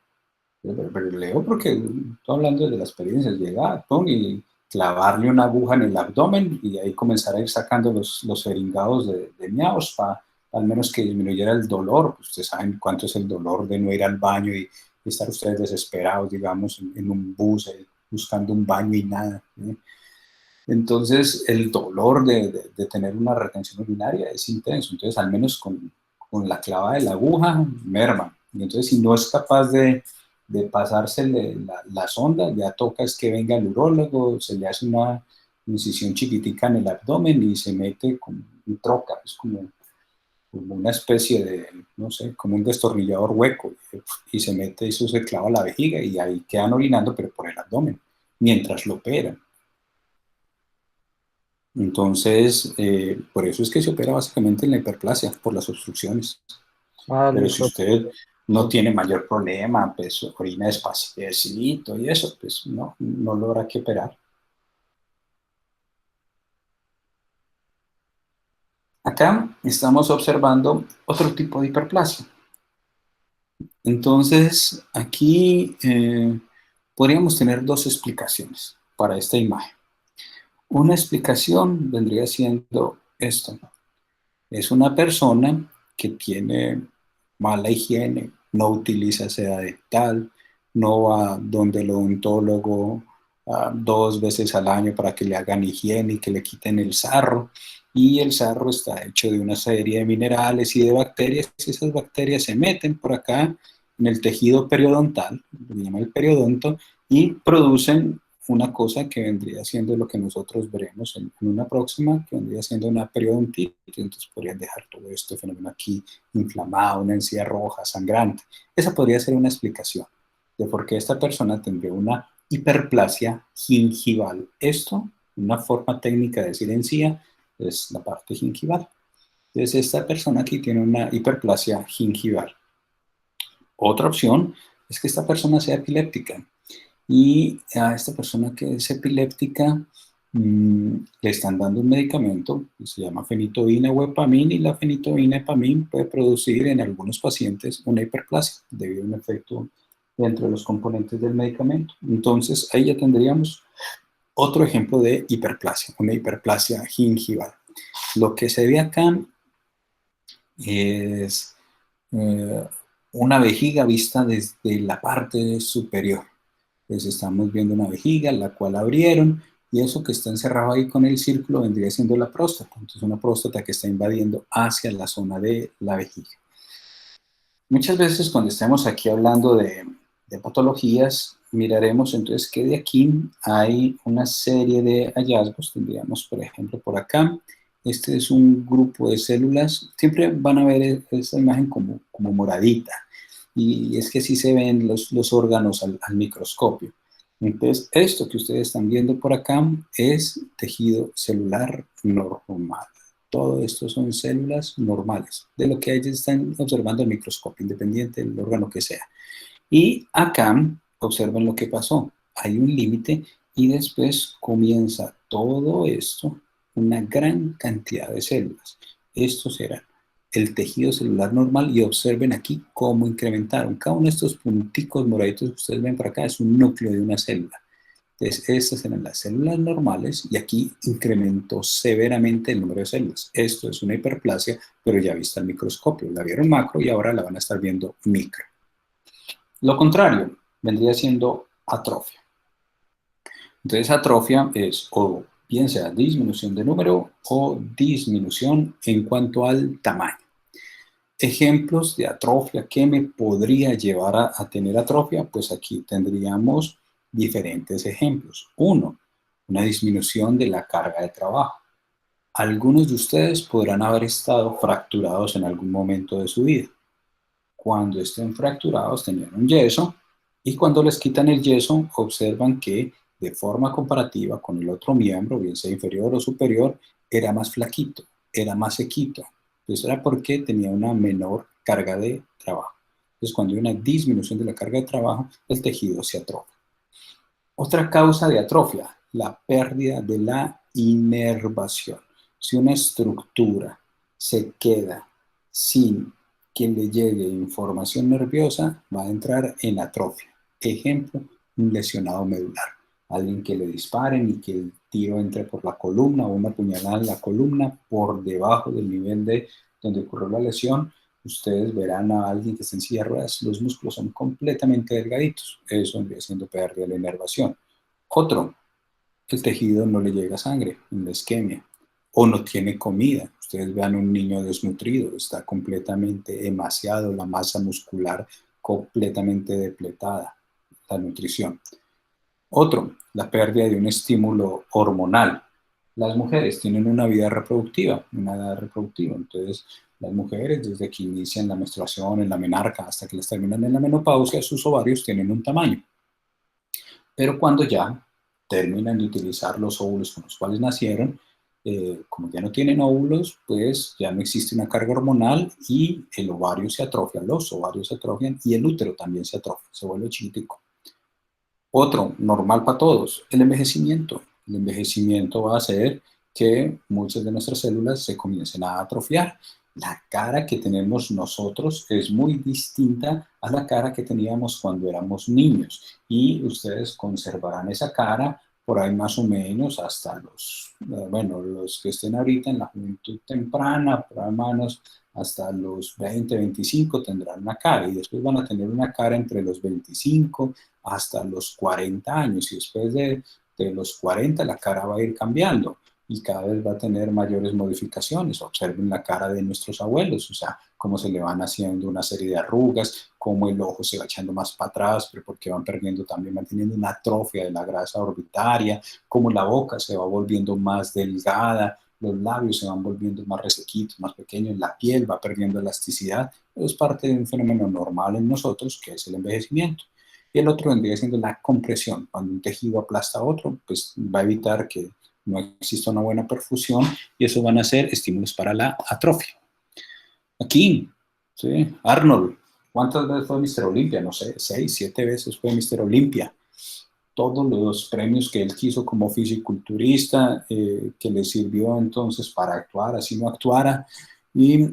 Pero leo porque estoy hablando de la experiencia, llega Tom y clavarle una aguja en el abdomen y ahí comenzar a ir sacando los seringados de miaos para al menos que disminuyera el dolor. Pues ustedes saben cuánto es el dolor de no ir al baño y estar ustedes desesperados, digamos, en un bus buscando un baño y nada. ¿Sí? Entonces, el dolor de tener una retención urinaria es intenso. Entonces, al menos con la clava de la aguja, merma. Y entonces, si no es capaz de pasársele la sonda, ya toca es que venga el urólogo, se le hace una incisión chiquitica en el abdomen y se mete con un troca, es como una especie de, no sé, como un destornillador hueco, y se mete, eso se clava a la vejiga y ahí quedan orinando, pero por el abdomen, mientras lo operan. Entonces, por eso es que se opera básicamente en la hiperplasia, por las obstrucciones. Ah, Pero si listo. usted no tiene mayor problema, pues orina despacito y eso, pues no lo habrá que operar. Acá estamos observando otro tipo de hiperplasia. Entonces, aquí podríamos tener 2 explicaciones para esta imagen. Una explicación vendría siendo esto. Es una persona que tiene mala higiene, no utiliza seda dental, no va donde el odontólogo 2 veces al año para que le hagan higiene y que le quiten el sarro. Y el sarro está hecho de una serie de minerales y de bacterias. Y esas bacterias se meten por acá en el tejido periodontal, se llama el periodonto, y producen una cosa que vendría siendo lo que nosotros veremos en una próxima, que vendría siendo una periodontitis. Entonces podrían dejar todo este fenómeno aquí inflamado, una encía roja, sangrante. Esa podría ser una explicación de por qué esta persona tendría una hiperplasia gingival. Esto, una forma técnica de decir encía, es la parte gingival. Entonces esta persona aquí tiene una hiperplasia gingival. Otra opción es que esta persona sea epiléptica. Y a esta persona que es epiléptica le están dando un medicamento que se llama fenitoína o epamín, y la fenitoína epamín puede producir en algunos pacientes una hiperplasia debido a un efecto dentro de los componentes del medicamento. Entonces ahí ya tendríamos otro ejemplo de hiperplasia, una hiperplasia gingival. Lo que se ve acá es una vejiga vista desde la parte superior. Pues estamos viendo una vejiga, la cual abrieron, y eso que está encerrado ahí con el círculo vendría siendo la próstata. Entonces una próstata que está invadiendo hacia la zona de la vejiga. Muchas veces cuando estemos aquí hablando de patologías, miraremos entonces que de aquí hay una serie de hallazgos. Tendríamos, por ejemplo, por acá, este es un grupo de células. Siempre van a ver esta imagen como moradita. Y es que así se ven los órganos al microscopio. Entonces, esto que ustedes están viendo por acá es tejido celular normal. Todo esto son células normales, de lo que ellos están observando al microscopio, independiente del órgano que sea. Y acá, observen lo que pasó. Hay un límite y después comienza todo esto, una gran cantidad de células. Estos eran el tejido celular normal y observen aquí cómo incrementaron. Cada uno de estos punticos moraditos que ustedes ven por acá es un núcleo de una célula. Entonces, estas eran las células normales y aquí incrementó severamente el número de células. Esto es una hiperplasia, pero ya vista al microscopio. La vieron macro y ahora la van a estar viendo micro. Lo contrario vendría siendo atrofia. Entonces, atrofia es o bien sea disminución de número o disminución en cuanto al tamaño. Ejemplos de atrofia que me podría llevar a tener atrofia, pues aquí tendríamos diferentes ejemplos. Uno, una disminución de la carga de trabajo. Algunos de ustedes podrán haber estado fracturados en algún momento de su vida. Cuando estén fracturados tenían un yeso y cuando les quitan el yeso observan que de forma comparativa con el otro miembro, bien sea inferior o superior, era más flaquito, era más sequito. Entonces era porque tenía una menor carga de trabajo. Entonces cuando hay una disminución de la carga de trabajo, el tejido se atrofia. Otra causa de atrofia, la pérdida de la inervación. Si una estructura se queda sin que le llegue información nerviosa, va a entrar en atrofia. Ejemplo, un lesionado medular. Alguien que le disparen y que el tiro entre por la columna o una puñalada en la columna por debajo del nivel de donde ocurrió la lesión, ustedes verán a alguien que está en silla de ruedas, los músculos son completamente delgaditos. Eso vendría siendo pérdida de la inervación. Otro, el tejido no le llega sangre, en la isquemia, o no tiene comida. Ustedes vean un niño desnutrido, está completamente emaciado, la masa muscular completamente depletada, la nutrición. Otro, la pérdida de un estímulo hormonal. Las mujeres tienen una vida reproductiva, una edad reproductiva, entonces las mujeres desde que inician la menstruación, en la menarca, hasta que les terminan en la menopausia, sus ovarios tienen un tamaño. Pero cuando ya terminan de utilizar los óvulos con los cuales nacieron, como ya no tienen óvulos, pues ya no existe una carga hormonal y el ovario se atrofia, los ovarios se atrofian y el útero también se atrofia, se vuelve chiquitico. Otro, normal para todos, el envejecimiento. El envejecimiento va a hacer que muchas de nuestras células se comiencen a atrofiar. La cara que tenemos nosotros es muy distinta a la cara que teníamos cuando éramos niños y ustedes conservarán esa cara por ahí más o menos hasta los que estén ahorita en la juventud temprana, por ahí menos hasta los 20, 25 tendrán una cara y después van a tener una cara entre los 25 hasta los 40 años y después de los 40 la cara va a ir cambiando y cada vez va a tener mayores modificaciones. Observen la cara de nuestros abuelos, o sea, cómo se le van haciendo una serie de arrugas, cómo el ojo se va echando más para atrás, pero porque van perdiendo también, van teniendo una atrofia de la grasa orbitaria, cómo la boca se va volviendo más delgada, los labios se van volviendo más resequitos, más pequeños, la piel va perdiendo elasticidad. Es parte de un fenómeno normal en nosotros, que es el envejecimiento. Y el otro vendría siendo la compresión. Cuando un tejido aplasta a otro, pues va a evitar que no exista una buena perfusión y eso van a ser estímulos para la atrofia. Aquí, ¿sí? Arnold, ¿cuántas veces fue Mr. Olympia? No sé, 6, 7 veces fue Mr. Olympia. Todos los premios que él quiso como fisiculturista, que le sirvió entonces para actuar, así no actuara, y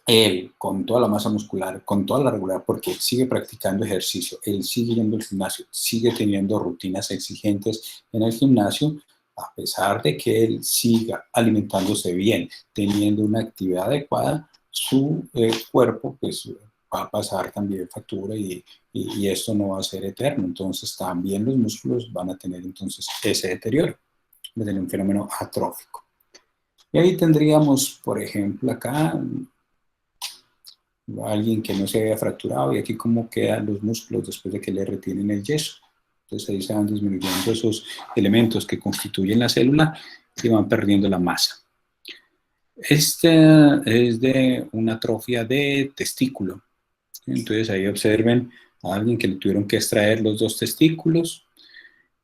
él, con toda la masa muscular, con toda la regularidad, porque él sigue practicando ejercicio, él sigue yendo al gimnasio, sigue teniendo rutinas exigentes en el gimnasio, a pesar de que él siga alimentándose bien, teniendo una actividad adecuada, su cuerpo pues va a pasar también factura y esto no va a ser eterno. Entonces también los músculos van a tener entonces ese deterioro, va a tener un fenómeno atrófico. Y ahí tendríamos, por ejemplo, acá alguien que no se haya fracturado y aquí cómo quedan los músculos después de que le retienen el yeso. Entonces ahí se van disminuyendo esos elementos que constituyen la célula y van perdiendo la masa. Este es de una atrofia de testículo. Entonces ahí observen a alguien que le tuvieron que extraer los 2 testículos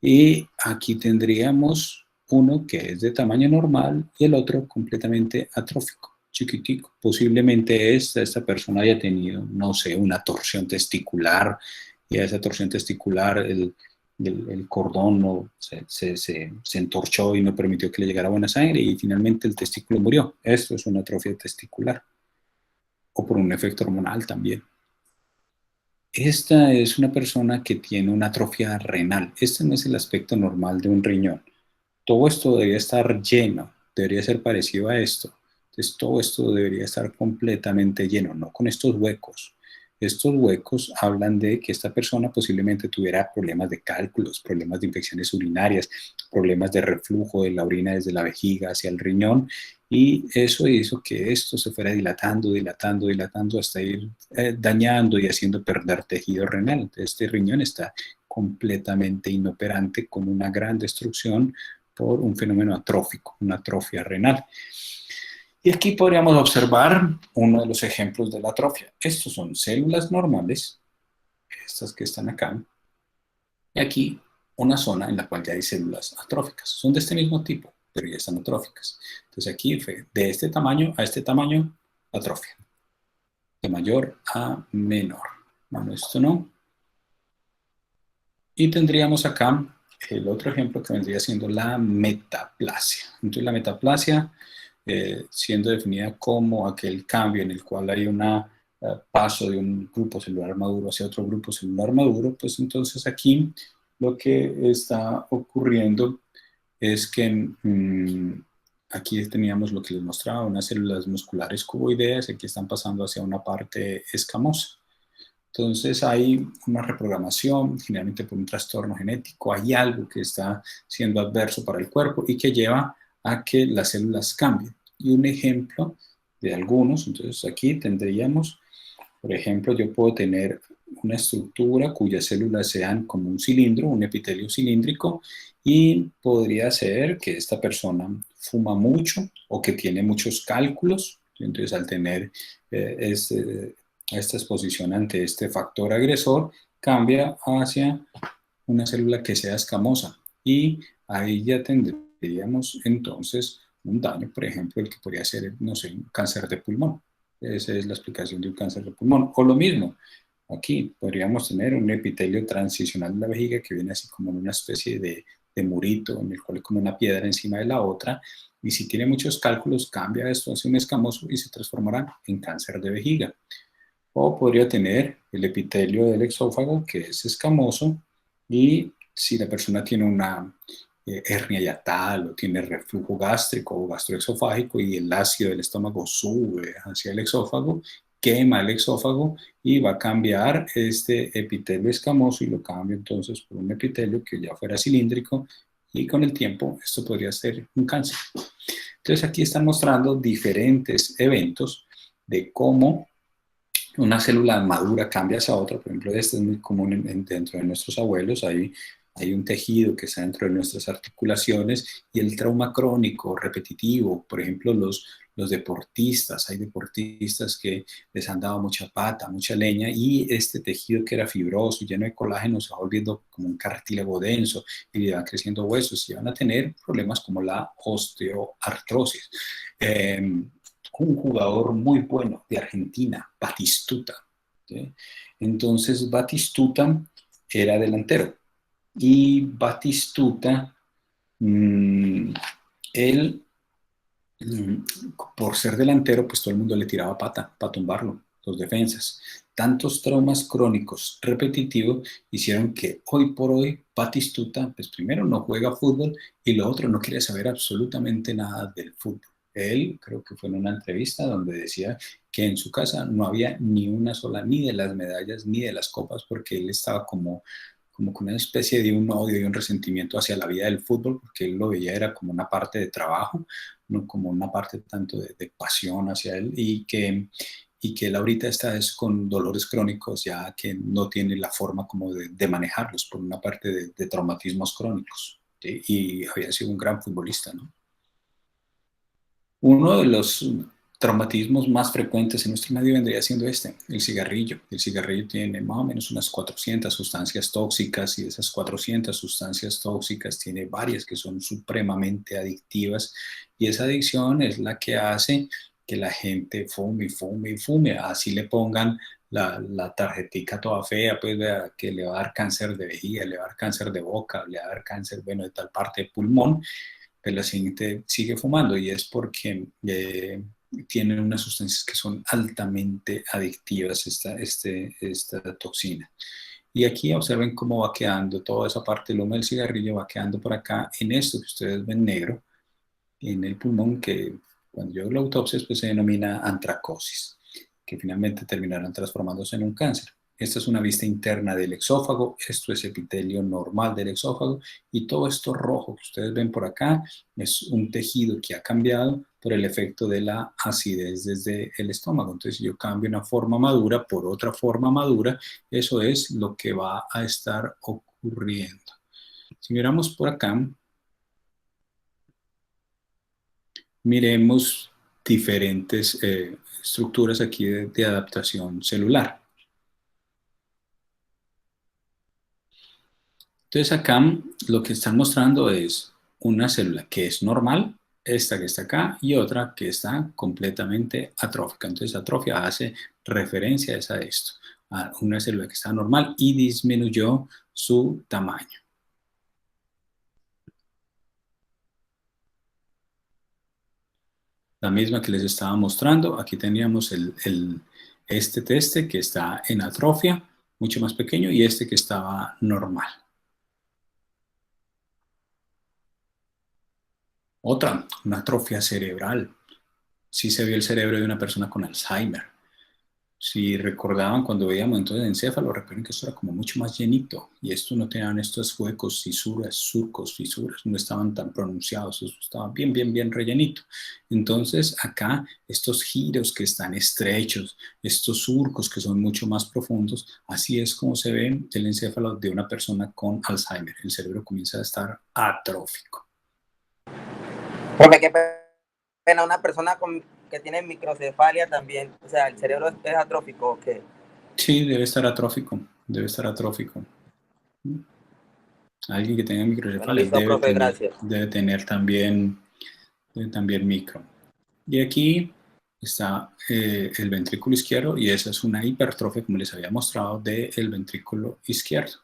y aquí tendríamos uno que es de tamaño normal y el otro completamente atrófico, chiquitico. Posiblemente esta persona haya tenido, no sé, una torsión testicular y a esa torsión testicular el cordón se entorchó y no permitió que le llegara buena sangre y finalmente el testículo murió. Esto es una atrofia testicular o por un efecto hormonal también. Esta es una persona que tiene una atrofia renal. Este no es el aspecto normal de un riñón. Todo esto debería estar lleno, debería ser parecido a esto. Entonces todo esto debería estar completamente lleno, no con estos huecos. Estos huecos hablan de que esta persona posiblemente tuviera problemas de cálculos, problemas de infecciones urinarias, problemas de reflujo de la orina desde la vejiga hacia el riñón, y eso hizo que esto se fuera dilatando, dilatando, dilatando hasta ir dañando y haciendo perder tejido renal. Entonces, este riñón está completamente inoperante con una gran destrucción por un fenómeno atrófico, una atrofia renal. Y aquí podríamos observar uno de los ejemplos de la atrofia. Estos son células normales, estas que están acá, y aquí una zona en la cual ya hay células atróficas. Son de este mismo tipo, pero ya están atróficas. Entonces aquí fue de este tamaño a este tamaño, atrofia. De mayor a menor. Bueno, esto no. Y tendríamos acá el otro ejemplo que vendría siendo la metaplasia. Entonces la metaplasia, siendo definida como aquel cambio en el cual hay un paso de un grupo celular maduro hacia otro grupo celular maduro, pues entonces aquí lo que está ocurriendo es que aquí teníamos lo que les mostraba, unas células musculares cuboideas, aquí están pasando hacia una parte escamosa. Entonces hay una reprogramación, generalmente por un trastorno genético, hay algo que está siendo adverso para el cuerpo y que lleva a que las células cambien. Y un ejemplo de algunos, entonces aquí tendríamos, por ejemplo, yo puedo tener una estructura cuyas células sean como un cilindro, un epitelio cilíndrico, y podría ser que esta persona fuma mucho o que tiene muchos cálculos. Entonces al tener esta exposición ante este factor agresor, cambia hacia una célula que sea escamosa y ahí ya tendríamos entonces un daño, por ejemplo, el que podría ser, no sé, un cáncer de pulmón. Esa es la explicación de un cáncer de pulmón. O lo mismo, aquí podríamos tener un epitelio transicional de la vejiga que viene así como en una especie de murito, en el cual hay como una piedra encima de la otra, y si tiene muchos cálculos, cambia esto hacia un escamoso y se transformará en cáncer de vejiga. O podría tener el epitelio del exófago, que es escamoso, y si la persona tiene una hernia hiatal o tiene reflujo gástrico o gastroesofágico y el ácido del estómago sube hacia el exófago, quema el exófago y va a cambiar este epitelio escamoso y lo cambia entonces por un epitelio que ya fuera cilíndrico y con el tiempo esto podría ser un cáncer. Entonces aquí están mostrando diferentes eventos de cómo una célula madura cambia hacia otra. Por ejemplo, este es muy común dentro de nuestros abuelos. Hay un tejido que está dentro de nuestras articulaciones y el trauma crónico repetitivo, por ejemplo, los deportistas, hay deportistas que les han dado mucha pata, mucha leña y este tejido que era fibroso y lleno de colágeno se va volviendo como un cartílago denso y le van creciendo huesos y van a tener problemas como la osteoartrosis. Un jugador muy bueno de Argentina, Batistuta, ¿sí? Entonces Batistuta era delantero y Batistuta, él, por ser delantero, pues todo el mundo le tiraba pata para tumbarlo, los defensas. Tantos traumas crónicos repetitivos hicieron que hoy por hoy Batistuta, pues primero no juega fútbol y lo otro no quiere saber absolutamente nada del fútbol. Él, creo que fue en una entrevista donde decía que en su casa no había ni una sola, ni de las medallas, ni de las copas, porque él estaba como con una especie de un odio y un resentimiento hacia la vida del fútbol, porque él lo veía era como una parte de trabajo, no como una parte tanto de pasión hacia él, y que él ahorita está es con dolores crónicos ya que no tiene la forma como de manejarlos por una parte de traumatismos crónicos, ¿sí? Y había sido un gran futbolista, ¿no? Uno de los traumatismos más frecuentes en nuestro medio vendría siendo el cigarrillo. El cigarrillo tiene más o menos unas 400 sustancias tóxicas y de esas 400 sustancias tóxicas tiene varias que son supremamente adictivas y esa adicción es la que hace que la gente fume y fume y fume, así le pongan la tarjetica toda fea, pues vea, que le va a dar cáncer de vejiga, le va a dar cáncer de boca, le va a dar cáncer, bueno, de tal parte de pulmón, pero la gente sigue fumando y es porque tienen unas sustancias que son altamente adictivas, esta toxina. Y aquí observen cómo va quedando toda esa parte del humo del cigarrillo, va quedando por acá en esto que ustedes ven negro, en el pulmón, que cuando yo hago la autopsia pues se denomina antracosis, que finalmente terminaron transformándose en un cáncer. Esta es una vista interna del exófago, esto es epitelio normal del exófago, y todo esto rojo que ustedes ven por acá es un tejido que ha cambiado por el efecto de la acidez desde el estómago. Entonces, si yo cambio una forma madura por otra forma madura, eso es lo que va a estar ocurriendo. Si miramos por acá, miremos diferentes estructuras aquí de adaptación celular. Entonces acá lo que están mostrando es una célula que es normal, esta que está acá, y otra que está completamente atrófica. Entonces atrofia hace referencia a esto, a una célula que está normal y disminuyó su tamaño. La misma que les estaba mostrando, aquí teníamos este teste que está en atrofia, mucho más pequeño, y este que estaba normal. Otra, una atrofia cerebral. Sí se vio el cerebro de una persona con Alzheimer. Si recordaban cuando veíamos entonces el encéfalo, recuerden que esto era como mucho más llenito y esto no tenían estos huecos, fisuras, surcos, fisuras, no estaban tan pronunciados, esto estaba bien, bien, bien rellenito. Entonces acá estos giros que están estrechos, estos surcos que son mucho más profundos, así es como se ve el encéfalo de una persona con Alzheimer. El cerebro comienza a estar atrófico. Porque qué pena, una persona que tiene microcefalia también, o sea, el cerebro es atrófico, ¿o qué? Sí, debe estar atrófico, debe estar atrófico. Alguien que tenga microcefalia Bueno, listo, profe, debe tener también micro. Y aquí está el ventrículo izquierdo y esa es una hipertrofia, como les había mostrado, del ventrículo izquierdo.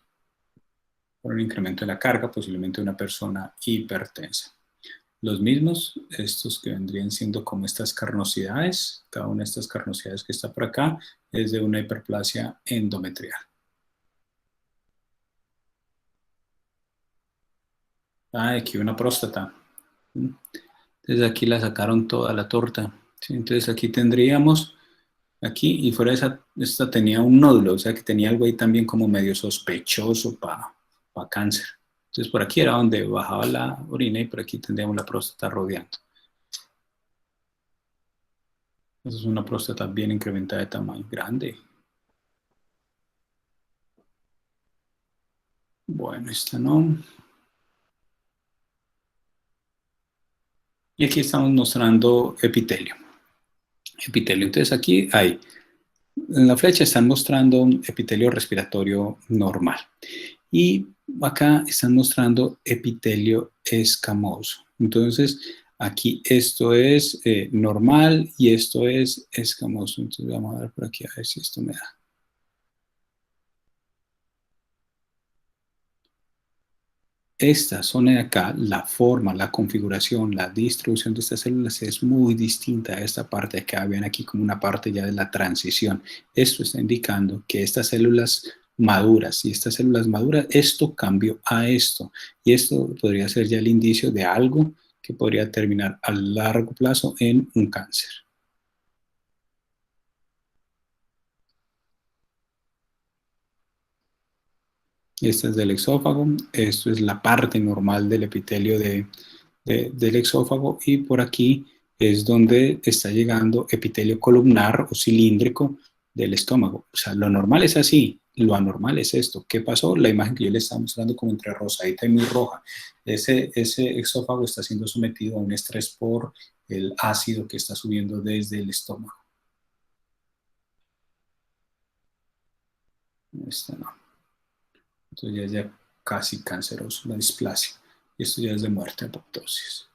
Por un incremento de la carga, posiblemente de una persona hipertensa. Los mismos, estos que vendrían siendo como estas carnosidades, cada una de estas carnosidades que está por acá es de una hiperplasia endometrial. Aquí una próstata. Entonces aquí la sacaron toda la torta. ¿Sí? Entonces aquí tendríamos, aquí y fuera de esta tenía un nódulo, o sea que tenía algo ahí también como medio sospechoso para cáncer. Entonces por aquí era donde bajaba la orina y por aquí tendríamos la próstata rodeando. Esa es una próstata bien incrementada de tamaño, grande. Bueno, esta no. Y aquí estamos mostrando epitelio. Epitelio, entonces aquí hay, en la flecha están mostrando un epitelio respiratorio normal. Y acá están mostrando epitelio escamoso. Entonces, aquí esto es normal y esto es escamoso. Entonces, vamos a ver por aquí a ver si esto me da. Esta zona de acá, la forma, la configuración, la distribución de estas células es muy distinta a esta parte de acá. Ven aquí como una parte ya de la transición. Esto está indicando que estas células maduras y estas células maduras, esto cambió a esto. Y esto podría ser ya el indicio de algo que podría terminar a largo plazo en un cáncer. Esta es del exófago, esto es la parte normal del epitelio del exófago y por aquí es donde está llegando epitelio columnar o cilíndrico del estómago. O sea, lo normal es así, lo anormal es esto. ¿Qué pasó? La imagen que yo les estaba mostrando como entre rosadita y muy roja. Ese exófago está siendo sometido a un estrés por el ácido que está subiendo desde el estómago. Esta no. Entonces ya es ya casi canceroso, la displasia. Y esto ya es de muerte, apoptosis.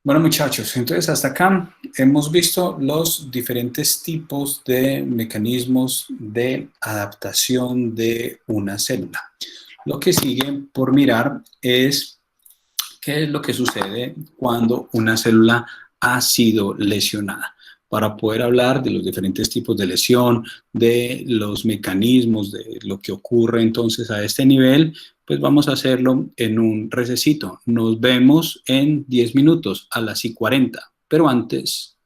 Bueno, muchachos, entonces hasta acá hemos visto los diferentes tipos de mecanismos de adaptación de una célula. Lo que sigue por mirar es qué es lo que sucede cuando una célula ha sido lesionada. Para poder hablar de los diferentes tipos de lesión, de los mecanismos, de lo que ocurre entonces a este nivel, pues vamos a hacerlo en un recesito. Nos vemos en 10 minutos a las y 40, pero antes